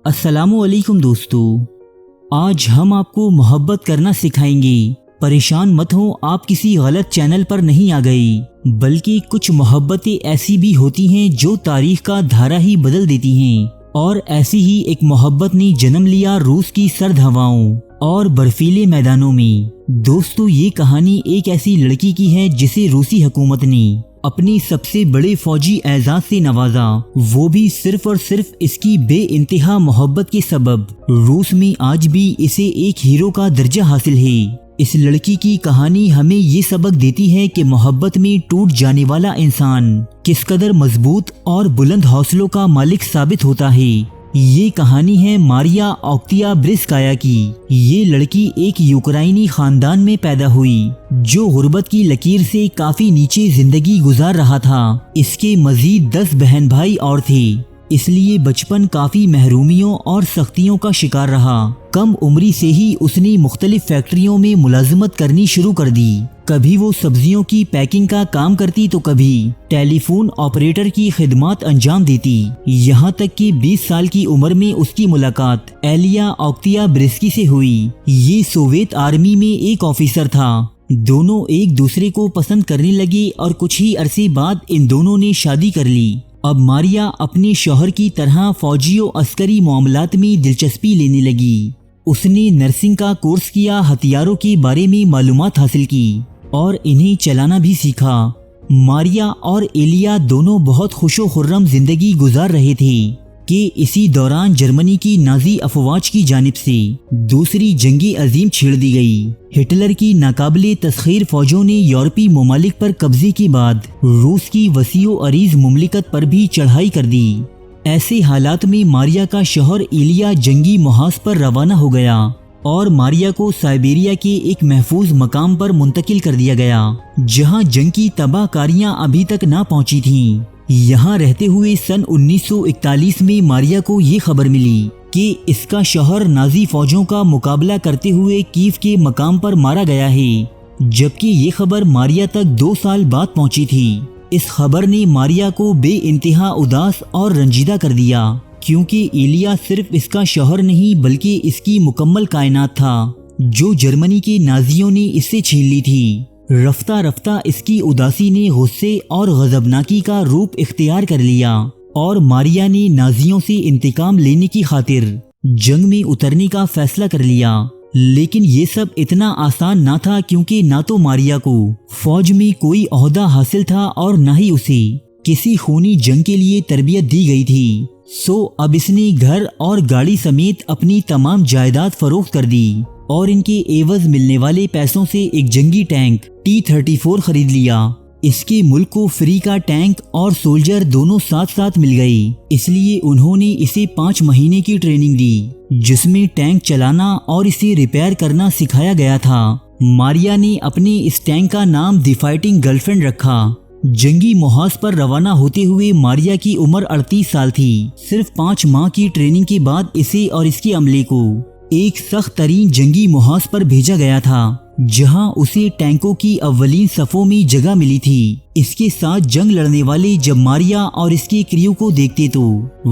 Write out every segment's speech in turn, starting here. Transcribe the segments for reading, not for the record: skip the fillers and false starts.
السلام علیکم دوستو، آج ہم آپ کو محبت کرنا سکھائیں گے۔ پریشان مت ہو، آپ کسی غلط چینل پر نہیں آ گئی، بلکہ کچھ محبتیں ایسی بھی ہوتی ہیں جو تاریخ کا دھارا ہی بدل دیتی ہیں۔ اور ایسی ہی ایک محبت نے جنم لیا روس کی سرد ہواؤں اور برفیلے میدانوں میں۔ دوستو، یہ کہانی ایک ایسی لڑکی کی ہے جسے روسی حکومت نے اپنی سب سے بڑے فوجی اعزاز سے نوازا، وہ بھی صرف اور صرف اس کی بے انتہا محبت کے سبب۔ روس میں آج بھی اسے ایک ہیرو کا درجہ حاصل ہے۔ اس لڑکی کی کہانی ہمیں یہ سبق دیتی ہے کہ محبت میں ٹوٹ جانے والا انسان کس قدر مضبوط اور بلند حوصلوں کا مالک ثابت ہوتا ہے۔ یہ کہانی ہے ماریا اوکتیابرسکایا کی۔ یہ لڑکی ایک یوکرائنی خاندان میں پیدا ہوئی جو غربت کی لکیر سے کافی نیچے زندگی گزار رہا تھا۔ اس کے مزید 10 بہن بھائی اور تھے، اس لیے بچپن کافی محرومیوں اور سختیوں کا شکار رہا۔ کم عمری سے ہی اس نے مختلف فیکٹریوں میں ملازمت کرنی شروع کر دی۔ کبھی وہ سبزیوں کی پیکنگ کا کام کرتی تو کبھی ٹیلی فون آپریٹر کی خدمات انجام دیتی، یہاں تک کہ 20 سال کی عمر میں اس کی ملاقات ایلیا اوکتیابرسکی سے ہوئی۔ یہ سوویت آرمی میں ایک آفیسر تھا۔ دونوں ایک دوسرے کو پسند کرنے لگے اور کچھ ہی عرصے بعد ان دونوں نے شادی کر لی۔ اب ماریا اپنے شوہر کی طرح فوجی و عسکری معاملات میں دلچسپی لینے لگی۔ اس نے نرسنگ کا کورس کیا، ہتھیاروں کے بارے میں معلومات حاصل کی اور انہیں چلانا بھی سیکھا۔ ماریا اور ایلیا دونوں بہت خوش و خرم زندگی گزار رہے تھے کہ اسی دوران جرمنی کی نازی افواج کی جانب سے دوسری جنگ عظیم چھیڑ دی گئی۔ ہٹلر کی ناقابل تسخیر فوجوں نے یورپی ممالک پر قبضے کے بعد روس کی وسیع و عریض مملکت پر بھی چڑھائی کر دی۔ ایسے حالات میں ماریا کا شوہر ایلیا جنگی محاذ پر روانہ ہو گیا اور ماریا کو سائبیریا کے ایک محفوظ مقام پر منتقل کر دیا گیا جہاں جنگ کی تباہ کاریاں ابھی تک نہ پہنچی تھیں۔ یہاں رہتے ہوئے سن 1941 میں ماریا کو یہ خبر ملی کہ اس کا شوہر نازی فوجوں کا مقابلہ کرتے ہوئے کیف کے مقام پر مارا گیا ہے، جبکہ یہ خبر ماریا تک 2 سال بعد پہنچی تھی۔ اس خبر نے ماریا کو بے انتہا اداس اور رنجیدہ کر دیا، کیونکہ ایلیا صرف اس کا شوہر نہیں بلکہ اس کی مکمل کائنات تھا جو جرمنی کے نازیوں نے اس سے چھین لی تھی۔ رفتہ رفتہ اس کی اداسی نے غصے اور غضبناکی کا روپ اختیار کر لیا اور ماریا نے نازیوں سے انتقام لینے کی خاطر جنگ میں اترنے کا فیصلہ کر لیا۔ لیکن یہ سب اتنا آسان نہ تھا، کیونکہ نہ تو ماریا کو فوج میں کوئی عہدہ حاصل تھا اور نہ ہی اسے کسی خونی جنگ کے لیے تربیت دی گئی تھی۔ اب اس نے گھر اور گاڑی سمیت اپنی تمام جائیداد فروخت کر دی اور ان کے عوض ملنے والے پیسوں سے ایک جنگی ٹینک T-34 خرید لیا۔ اس کے ملک کو فری کا ٹینک اور سولجر دونوں ساتھ ساتھ مل گئی، اس لیے انہوں نے اسے 5 مہینے کی ٹریننگ دی جس میں ٹینک چلانا اور اسے ریپیئر کرنا سکھایا گیا تھا۔ ماریا نے اپنے اس ٹینک کا نام دی فائٹنگ گرل فرینڈ رکھا۔ جنگی محاذ پر روانہ ہوتے ہوئے ماریا کی عمر 38 سال تھی۔ صرف 5 ماہ کی ٹریننگ کے بعد اسے اور اس کے عملے کو ایک سخت ترین جنگی محاذ پر بھیجا گیا تھا جہاں اسے ٹینکوں کی اولین صفوں میں جگہ ملی تھی۔ اس کے ساتھ جنگ لڑنے والے جب ماریا اور اس کے کریو کو دیکھتے تو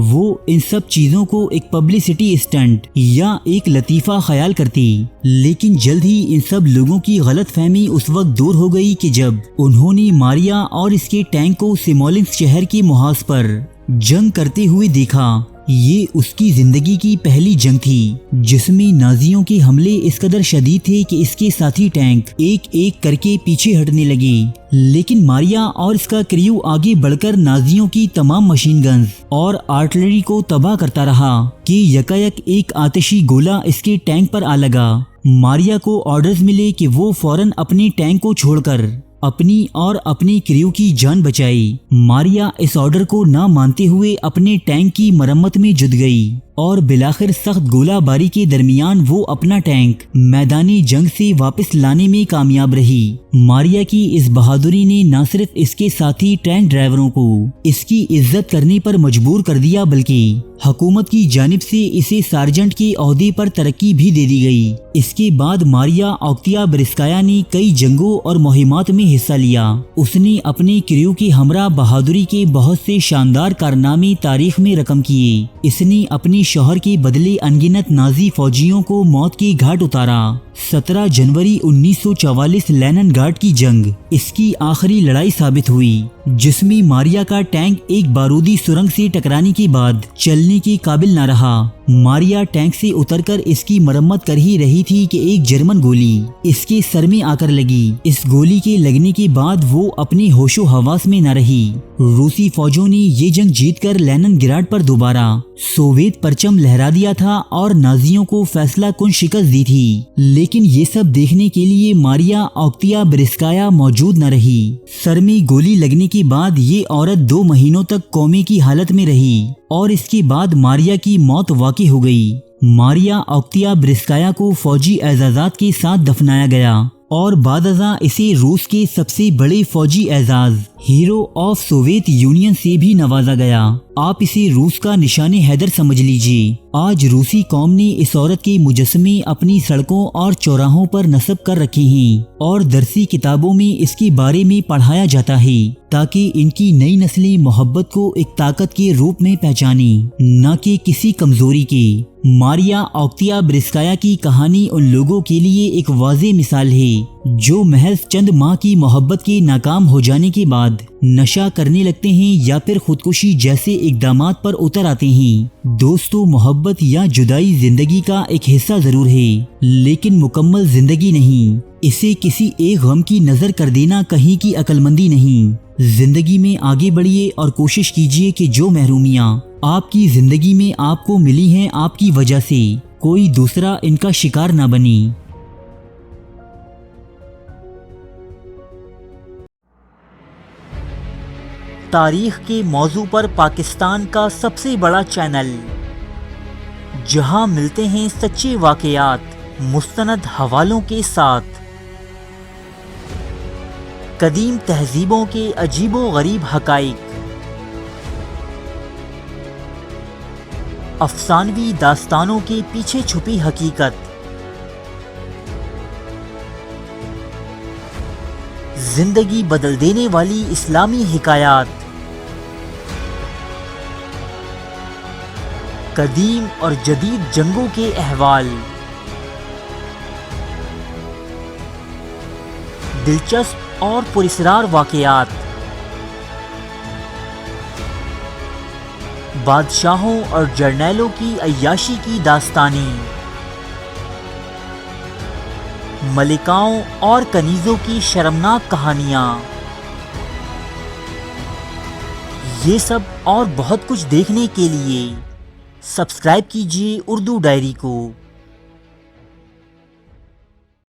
وہ ان سب چیزوں کو ایک پبلسٹی اسٹنٹ یا ایک لطیفہ خیال کرتے، لیکن جلد ہی ان سب لوگوں کی غلط فہمی اس وقت دور ہو گئی کہ جب انہوں نے ماریا اور اس کے ٹینک کو سیمولنسک شہر کے محاذ پر جنگ کرتے ہوئے دیکھا۔ یہ اس کی زندگی کی پہلی جنگ تھی جس میں نازیوں کے حملے اس قدر شدید تھے کہ اس کے ساتھی ٹینک ایک ایک کر کے پیچھے ہٹنے لگے، لیکن ماریا اور اس کا کریو آگے بڑھ کر نازیوں کی تمام مشین گنز اور آرٹلری کو تباہ کرتا رہا کہ یکایک ایک آتشی گولہ اس کے ٹینک پر آ لگا۔ ماریا کو آرڈرز ملے کہ وہ فوراً اپنے ٹینک کو چھوڑ کر اپنی اور اپنی کریو کی جان بچائی۔ ماریا اس آرڈر کو نہ مانتے ہوئے اپنے ٹینک کی مرمت میں جٹ گئی اور بالآخر سخت گولہ باری کے درمیان وہ اپنا ٹینک میدانی جنگ سے واپس لانے میں کامیاب رہی۔ ماریا کی اس بہادری نے نہ صرف اس کے ساتھی ٹینک ڈرائیوروں کو اس کی عزت کرنے پر مجبور کر دیا بلکہ حکومت کی جانب سے اسے سارجنٹ کے عہدے پر ترقی بھی دے دی گئی۔ اس کے بعد ماریا اوکتیابرسکایا نے کئی جنگوں اور مہمات میں حصہ لیا۔ اس نے اپنے کریو کے ہمراہ بہادری کے بہت سے شاندار کارنامے تاریخ میں رقم کیے۔ اس نے اپنی شوہر کے بدلے انگنت نازی فوجیوں کو موت کے گھاٹ اتارا۔ 17 جنوری 1944 لینن گارڈ کی جنگ اس کی آخری لڑائی ثابت ہوئی، جس میں ماریا کا ٹینک ایک بارودی سرنگ سے ٹکرانے کے بعد چلنے کے قابل نہ رہا۔ ماریا ٹینک سے اتر کر اس کی مرمت کر ہی رہی تھی کہ ایک جرمن گولی اس کے سر میں آ کر لگی۔ اس گولی کے لگنے کے بعد وہ اپنے ہوش و حواس میں نہ رہی۔ روسی فوجوں نے یہ جنگ جیت کر لینن گراڈ پر دوبارہ سوویت پرچم لہرا دیا تھا اور نازیوں کو فیصلہ کن شکست دی تھی، لیکن یہ سب دیکھنے کے لیے ماریا اوکتیابرسکایا موجود نہ رہی۔ سر میں گولی لگنے کے بعد یہ عورت 2 مہینوں تک کومے کی حالت میں رہی اور اس کے بعد ماریا کی موت واقع ہو گئی۔ ماریا اوکتیابرسکایا کو فوجی اعزازات کے ساتھ دفنایا گیا اور بعد ازاں اسے روس کے سب سے بڑے فوجی اعزاز ہیرو آف سوویت یونین سے بھی نوازا گیا۔ آپ اسے روس کا نشان حیدر سمجھ لیجیے۔ آج روسی قوم نے اس عورت کے مجسمے اپنی سڑکوں اور چوراہوں پر نصب کر رکھے ہیں اور درسی کتابوں میں اس کے بارے میں پڑھایا جاتا ہے تاکہ ان کی نئی نسلیں محبت کو ایک طاقت کے روپ میں پہچانیں، نہ کہ کسی کمزوری کے۔ ماریا اوکتیابرسکایا کی کہانی ان لوگوں کے لیے ایک واضح مثال ہے جو محض چند ماہ کی محبت کے ناکام ہو جانے کے بعد نشہ کرنے لگتے ہیں یا پھر خودکشی جیسے اقدامات پر اتر آتے ہیں۔ دوستو، محبت یا جدائی زندگی کا ایک حصہ ضرور ہے، لیکن مکمل زندگی نہیں۔ اسے کسی ایک غم کی نظر کر دینا کہیں کی عقل مندی نہیں۔ زندگی میں آگے بڑھیے اور کوشش کیجیے کہ جو محرومیاں آپ کی زندگی میں آپ کو ملی ہیں آپ کی وجہ سے کوئی دوسرا ان کا شکار نہ بنے۔ تاریخ کے موضوع پر پاکستان کا سب سے بڑا چینل، جہاں ملتے ہیں سچے واقعات مستند حوالوں کے ساتھ، قدیم تہذیبوں کے عجیب و غریب حقائق، افسانوی داستانوں کے پیچھے چھپی حقیقت، زندگی بدل دینے والی اسلامی حکایات، قدیم اور جدید جنگوں کے احوال، دلچسپ اور پراسرار واقعات، بادشاہوں اور جرنیلوں کی عیاشی کی داستانیں، ملکاؤں اور کنیزوں کی شرمناک کہانیاں، یہ سب اور بہت کچھ دیکھنے کے لیے سبسکرائب کیجیے اردو ڈائری کو۔